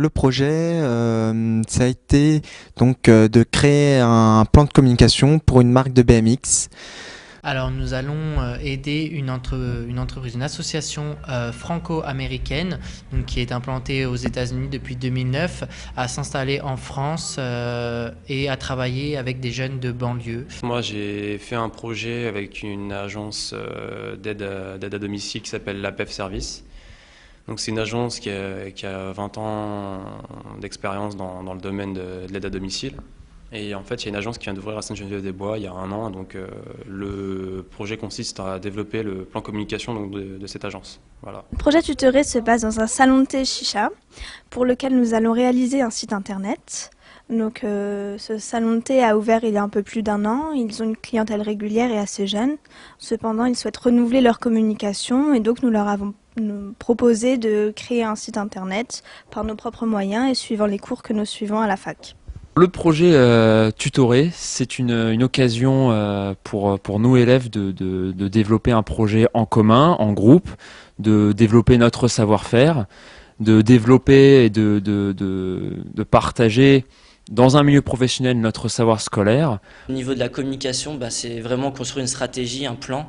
Le projet, ça a été donc de créer un plan de communication pour une marque de BMX. Alors nous allons aider une entreprise, une association franco-américaine donc, qui est implantée aux États-Unis depuis 2009 à s'installer en France et à travailler avec des jeunes de banlieue. Moi, j'ai fait un projet avec une agence d'aide à domicile qui s'appelle l'APEF Service. Donc, c'est une agence qui a 20 ans d'expérience dans le domaine de l'aide à domicile. Et en fait, il y a une agence qui vient d'ouvrir à Sainte-Geneviève-des-Bois il y a un an. Donc, le projet consiste à développer le plan communication donc, de cette agence. Voilà. Le projet Tutoré se base dans un salon de thé chicha pour lequel nous allons réaliser un site internet. Donc, ce salon de thé a ouvert il y a un peu plus d'un an. Ils ont une clientèle régulière et assez jeune. Cependant, ils souhaitent renouveler leur communication et donc nous leur avons proposé de créer un site internet par nos propres moyens et suivant les cours que nous suivons à la fac. Le projet Tutoré, c'est une occasion pour nous élèves de développer un projet en commun, en groupe, de développer notre savoir-faire, de développer et de partager dans un milieu professionnel notre savoir scolaire. Au niveau de la communication, c'est vraiment construire une stratégie, un plan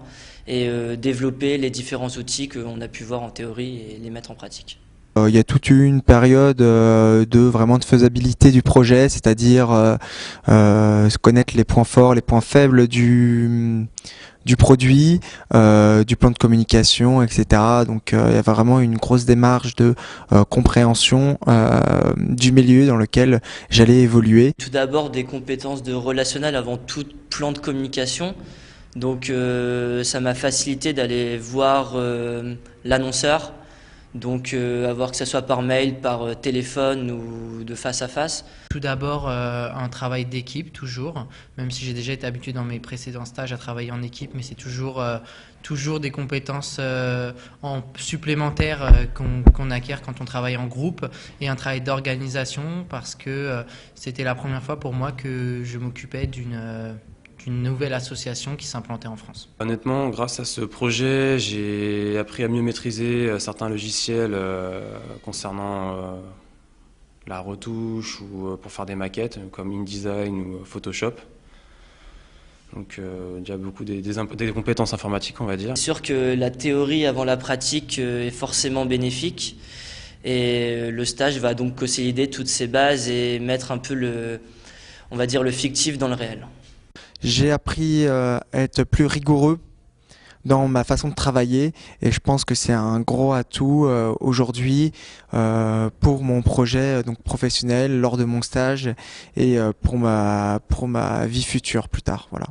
et développer les différents outils qu'on a pu voir en théorie et les mettre en pratique. Il y a toute une période de faisabilité du projet, c'est-à-dire connaître les points forts, les points faibles du produit, du plan de communication, etc. Donc il y a vraiment une grosse démarche de compréhension du milieu dans lequel j'allais évoluer. Tout d'abord des compétences de relationnel avant tout plan de communication. Donc ça m'a facilité d'aller voir l'annonceur. Donc avoir que ce soit par mail, par téléphone ou de face à face. Tout d'abord un travail d'équipe toujours, même si j'ai déjà été habitué dans mes précédents stages à travailler en équipe, mais c'est toujours des compétences supplémentaires qu'on acquiert quand on travaille en groupe et un travail d'organisation parce que c'était la première fois pour moi que je m'occupais d'une nouvelle association qui s'implantait en France. Honnêtement, grâce à ce projet, j'ai appris à mieux maîtriser certains logiciels concernant la retouche ou pour faire des maquettes comme InDesign ou Photoshop. Donc il y a beaucoup des compétences informatiques, on va dire. C'est sûr que la théorie avant la pratique est forcément bénéfique et le stage va donc consolider toutes ces bases et mettre un peu le fictif dans le réel. J'ai appris à être plus rigoureux dans ma façon de travailler et je pense que c'est un gros atout aujourd'hui pour mon projet donc professionnel lors de mon stage et pour ma vie future plus tard. Voilà.